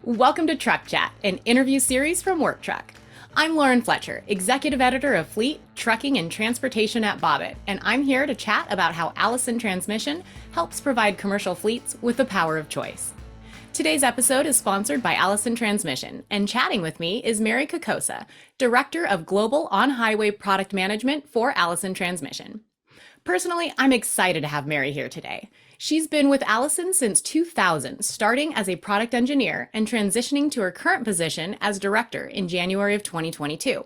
Welcome to Truck Chat, an interview series from Work Truck. I'm Lauren Fletcher, Executive Editor of Fleet, Trucking, and Transportation at Bobit, and I'm here to chat about how Allison Transmission helps provide commercial fleets with the power of choice. Today's episode is sponsored by Allison Transmission, and chatting with me is Mary Kokosa, Director of Global On-Highway Product Management for Allison Transmission. Personally, I'm excited to have Mary here today. She's been with Allison since 2000, starting as a product engineer and transitioning to her current position as director in January of 2022.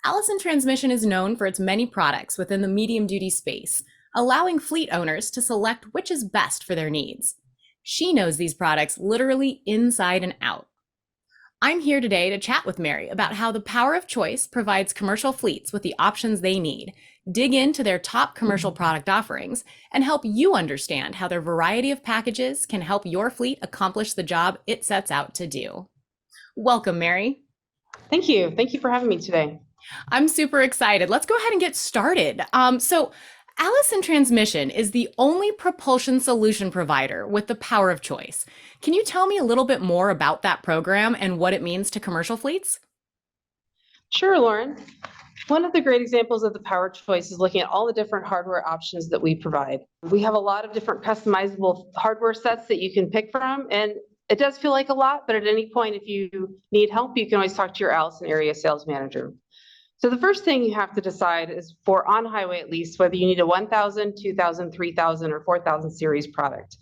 Allison Transmission is known for its many products within the medium-duty space, allowing fleet owners to select which is best for their needs. She knows these products literally inside and out. I'm here today to chat with Mary about how the power of choice provides commercial fleets with the options they need, dig into their top commercial product offerings, and help you understand how their variety of packages can help your fleet accomplish the job it sets out to do. Welcome, Mary. Thank you. Thank you for having me today. I'm super excited. Let's go ahead and get started. Allison Transmission is the only propulsion solution provider with the power of choice. Can you tell me a little bit more about that program and what it means to commercial fleets? Sure, Lauren. One of the great examples of the power of choice is looking at all the different hardware options that we provide. We have a lot of different customizable hardware sets that you can pick from, and it does feel like a lot, but at any point, if you need help, you can always talk to your Allison area sales manager. So the first thing you have to decide is, for on-highway at least, whether you need a 1000, 2000, 3000, or 4000 series product.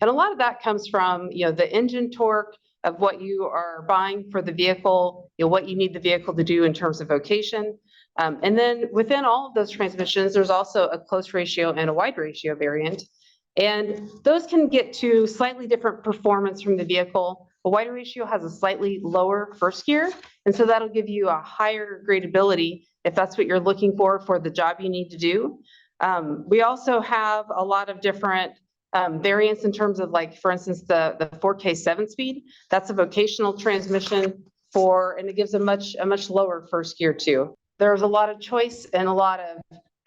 And a lot of that comes from the engine torque of what you are buying for the vehicle, what you need the vehicle to do in terms of vocation. And then within all of those transmissions, there's also a close ratio and a wide ratio variant. And those can get to slightly different performance from the vehicle. A wider ratio has a slightly lower first gear, and so that'll give you a higher gradability if that's what you're looking for the job you need to do. We also have a lot of different variants in terms of, like, for instance, the 4K 7-speed. That's a vocational transmission and it gives a much lower first gear too. There's a lot of choice and a lot of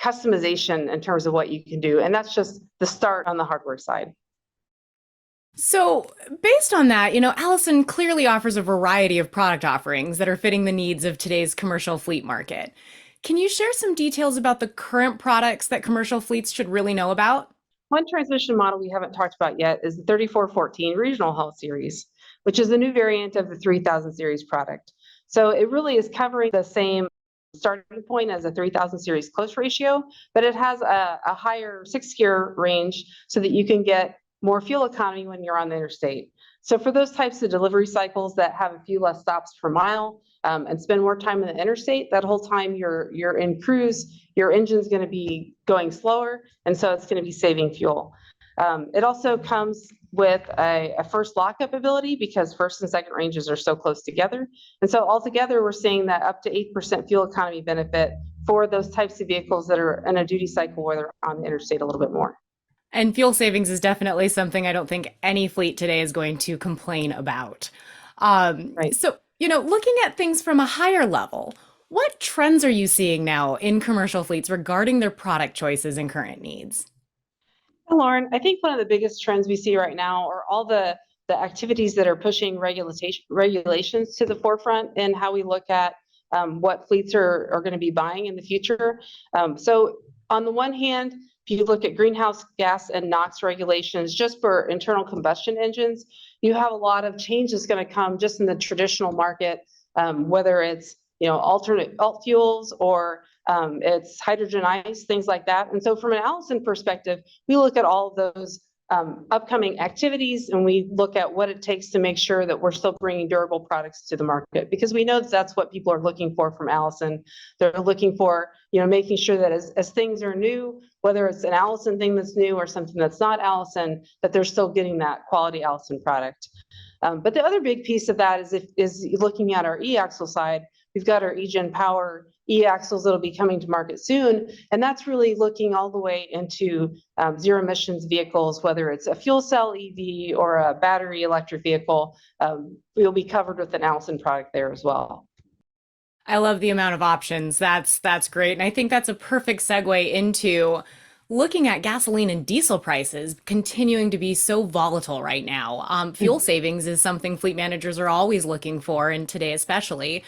customization in terms of what you can do, and that's just the start on the hardware side. So, based on that, Allison clearly offers a variety of product offerings that are fitting the needs of today's commercial fleet market. Can you share some details about the current products that commercial fleets should really know about? One transmission model we haven't talked about yet is the 3414 Regional Haul Series, which is a new variant of the 3000 series product. So it really is covering the same starting point as a 3000 series close ratio, but it has a higher 6-gear range so that you can get more fuel economy when you're on the interstate. So for those types of delivery cycles that have a few less stops per mile and spend more time in the interstate, that whole time you're in cruise, your engine's going to be going slower, and so it's going to be saving fuel. It also comes with a first lockup ability because first and second ranges are so close together. And so altogether, we're seeing that up to 8% fuel economy benefit for those types of vehicles that are in a duty cycle where they're on the interstate a little bit more. And fuel savings is definitely something I don't think any fleet today is going to complain about. Right. So, looking at things from a higher level, what trends are you seeing now in commercial fleets regarding their product choices and current needs? Lauren, I think one of the biggest trends we see right now are all the activities that are pushing regulations to the forefront in how we look at what fleets are going to be buying in the future. So on the one hand, if you look at greenhouse gas and NOx regulations just for internal combustion engines, you have a lot of changes going to come just in the traditional market, whether it's alternate alt fuels or it's hydrogen ice, things like that. And so from an Allison perspective, we look at all of those upcoming activities, and we look at what it takes to make sure that we're still bringing durable products to the market, because we know that that's what people are looking for from Allison. They're looking for, making sure that as things are new, whether it's an Allison thing that's new or something that's not Allison, that they're still getting that quality Allison product. But the other big piece of that is looking at our e-axle side. We've got our eGen Power e-axles that'll be coming to market soon, and that's really looking all the way into zero emissions vehicles, whether it's a fuel cell EV or a battery electric vehicle. We'll be covered with an Allison product there as well. I love the amount of options. That's great. And I think that's a perfect segue into Looking at gasoline and diesel prices continuing to be so volatile right now, fuel savings is something fleet managers are always looking for, and today especially.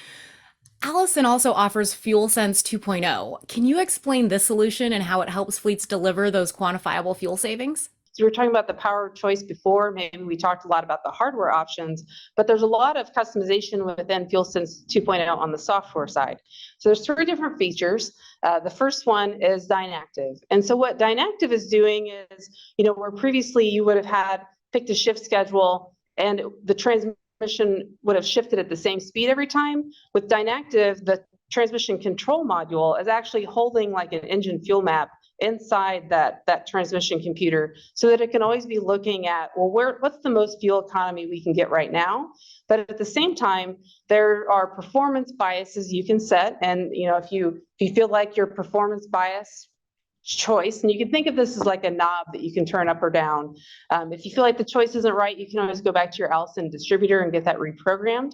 Allison also offers FuelSense 2.0. Can you explain this solution and how it helps fleets deliver those quantifiable fuel savings? So we were talking about the power of choice before. Maybe we talked a lot about the hardware options, but there's a lot of customization within FuelSense 2.0 on the software side. So there's three different features. The first one is Dynactive. And so what Dynactive is doing is, where previously you would have had picked a shift schedule and the transmission would have shifted at the same speed every time. With Dynactive, the transmission control module is actually holding like an engine fuel map inside that transmission computer so that it can always be looking at, well, what's the most fuel economy we can get right now? But at the same time, there are performance biases you can set. And if you feel like your performance bias choice, and you can think of this as like a knob that you can turn up or down. If you feel like the choice isn't right, you can always go back to your Allison distributor and get that reprogrammed.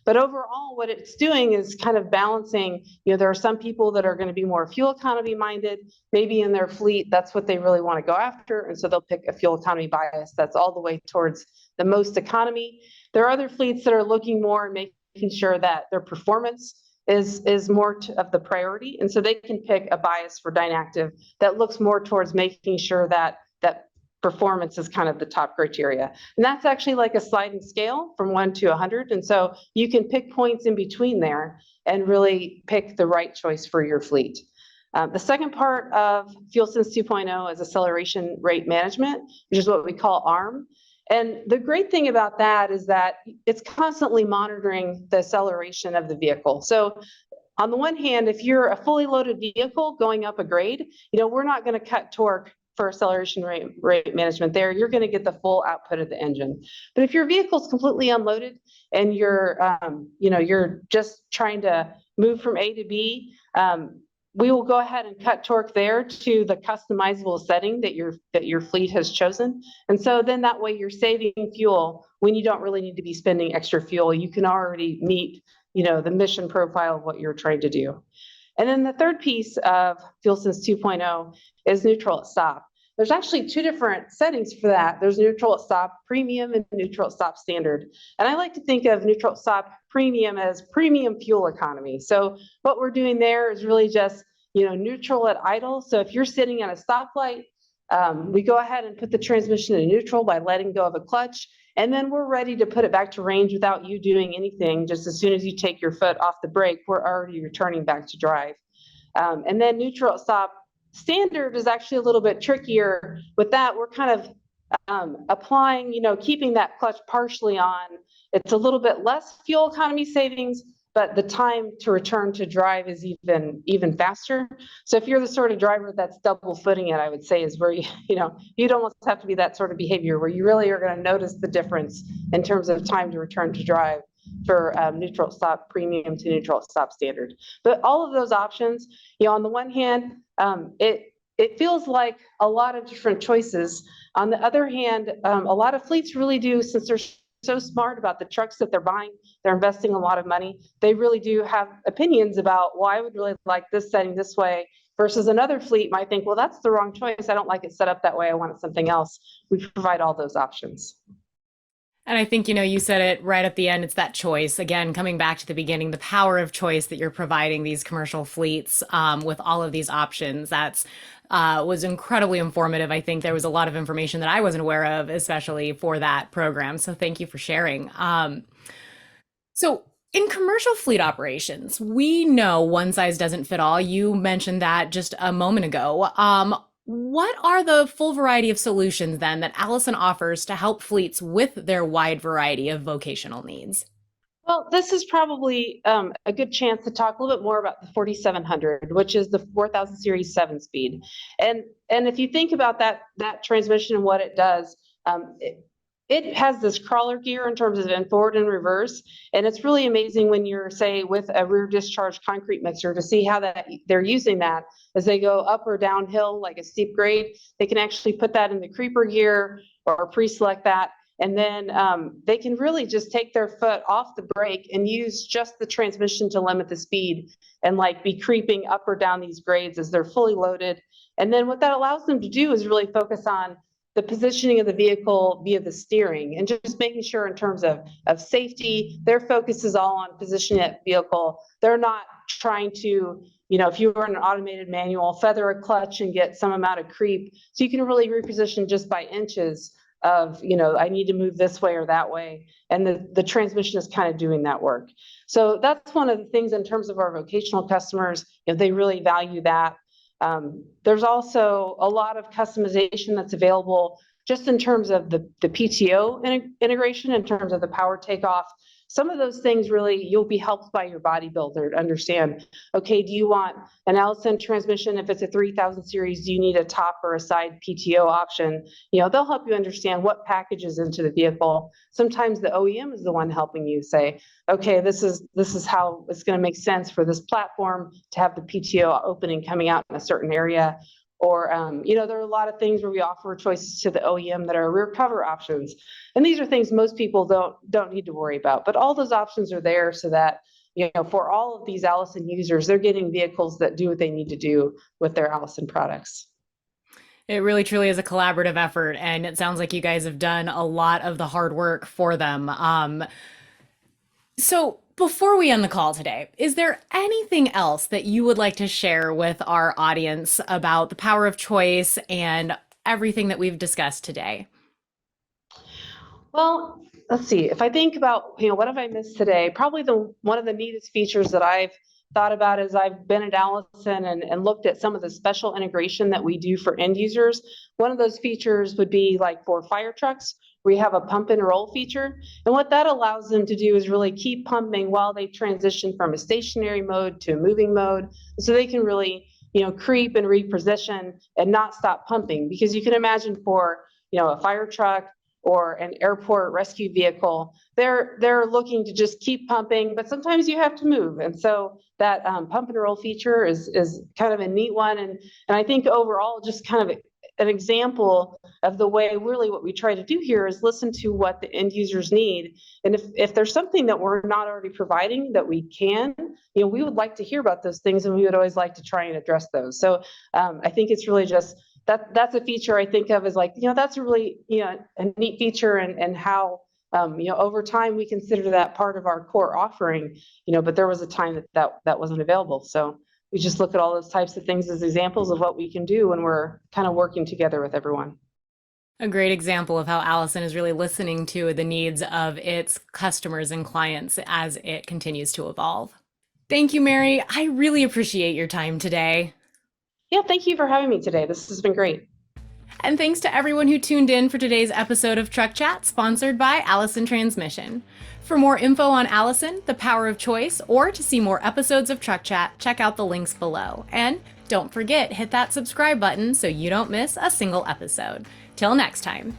But overall, what it's doing is kind of balancing, there are some people that are going to be more fuel economy minded, maybe in their fleet, that's what they really want to go after. And so they'll pick a fuel economy bias that's all the way towards the most economy. There are other fleets that are looking more and making sure that their performance is more of the priority. And so they can pick a bias for Dynactive that looks more towards making sure that performance is kind of the top criteria. And that's actually like a sliding scale from 1 to 100. And so you can pick points in between there and really pick the right choice for your fleet. The second part of FuelSense 2.0 is acceleration rate management, which is what we call ARM. And the great thing about that is that it's constantly monitoring the acceleration of the vehicle. So on the one hand, if you're a fully loaded vehicle going up a grade, we're not going to cut torque for acceleration rate management there. You're going to get the full output of the engine. But if your vehicle is completely unloaded and you're just trying to move from A to B, we will go ahead and cut torque there to the customizable setting that your fleet has chosen. And so then that way you're saving fuel when you don't really need to be spending extra fuel. You can already meet, the mission profile of what you're trying to do. And then the third piece of FuelSense 2.0 is neutral at stop. There's actually two different settings for that. There's neutral at stop premium and neutral at stop standard. And I like to think of neutral at stop premium as premium fuel economy. So what we're doing there is really just, neutral at idle. So if you're sitting at a stoplight, we go ahead and put the transmission in neutral by letting go of a clutch. And then we're ready to put it back to range without you doing anything. Just as soon as you take your foot off the brake, we're already returning back to drive. And then neutral at stop standard is actually a little bit trickier. With that, we're kind of applying, keeping that clutch partially on. It's a little bit less fuel economy savings, but the time to return to drive is even faster. So if you're the sort of driver that's double footing it, I would say is very, you'd almost have to be that sort of behavior where you really are going to notice the difference in terms of time to return to drive for neutral stop premium to neutral stop standard. But all of those options, on the one hand, it feels like a lot of different choices. On the other hand, a lot of fleets really do, since they're so smart about the trucks that they're buying, they're investing a lot of money. They really do have opinions about, well, I would really like this setting this way versus another fleet might think, well, that's the wrong choice. I don't like it set up that way. I want it something else. We provide all those options. And I think, you said it right at the end. It's that choice. Again, coming back to the beginning, the power of choice that you're providing these commercial fleets with all of these options. That's was incredibly informative. I think there was a lot of information that I wasn't aware of, especially for that program. So thank you for sharing. So in commercial fleet operations, we know one size doesn't fit all. You mentioned that just a moment ago. What are the full variety of solutions then that Allison offers to help fleets with their wide variety of vocational needs? Well, this is probably a good chance to talk a little bit more about the 4700, which is the 4000 series 7-speed. And if you think about that transmission and what it does, it has this crawler gear in terms of in forward and reverse. And it's really amazing when you're, say, with a rear discharge concrete mixer to see how they're using that as they go up or downhill, like a steep grade. They can actually put that in the creeper gear or pre-select that. And then they can really just take their foot off the brake and use just the transmission to limit the speed and like be creeping up or down these grades as they're fully loaded And then what that allows them to do is really focus on the positioning of the vehicle via the steering and just making sure in terms of safety, their focus is all on positioning that vehicle. They're not trying to, if you were in an automated manual, feather a clutch and get some amount of creep. So you can really reposition just by inches of, I need to move this way or that way. And the transmission is kind of doing that work. So that's one of the things in terms of our vocational customers, they really value that. There's also a lot of customization that's available just in terms of the PTO integration, in terms of the power takeoff. Some of those things really, you'll be helped by your bodybuilder to understand, okay, do you want an Allison transmission? If it's a 3000 series, do you need a top or a side PTO option? They'll help you understand what packages into the vehicle. Sometimes the OEM is the one helping you say, okay, this is how it's going to make sense for this platform to have the PTO opening coming out in a certain area. Or, there are a lot of things where we offer choices to the OEM that are rear cover options. And these are things most people don't need to worry about. But all those options are there so that, for all of these Allison users, they're getting vehicles that do what they need to do with their Allison products. It really truly is a collaborative effort, and it sounds like you guys have done a lot of the hard work for them. So before we end the call today, is there anything else that you would like to share with our audience about the power of choice and everything that we've discussed today? Well, let's see. If I think about, what have I missed today? Probably one of the neatest features that I've thought about as I've been at Allison and looked at some of the special integration that we do for end users. One of those features would be like for fire trucks, we have a pump and roll feature. And what that allows them to do is really keep pumping while they transition from a stationary mode to a moving mode. So they can really, creep and reposition and not stop pumping. Because you can imagine for, a fire truck or an airport rescue vehicle, they're looking to just keep pumping, but sometimes you have to move. And so that pump and roll feature is kind of a neat one. And I think overall, just kind of an example of the way really what we try to do here is listen to what the end users need. And if there's something that we're not already providing that we can, we would like to hear about those things, and we would always like to try and address those. So I think it's really just that's a feature I think of as like, that's a really, a neat feature and how, over time we consider that part of our core offering, but there was a time that wasn't available. So we just look at all those types of things as examples of what we can do when we're kind of working together with everyone. A great example of how Allison is really listening to the needs of its customers and clients as it continues to evolve. Thank you, Mary. I really appreciate your time today. Yeah, thank you for having me today. This has been great. And thanks to everyone who tuned in for today's episode of Truck Chat, sponsored by Allison Transmission. For more info on Allison, the power of choice, or to see more episodes of Truck Chat, check out the links below. And don't forget, hit that subscribe button so you don't miss a single episode. Till next time.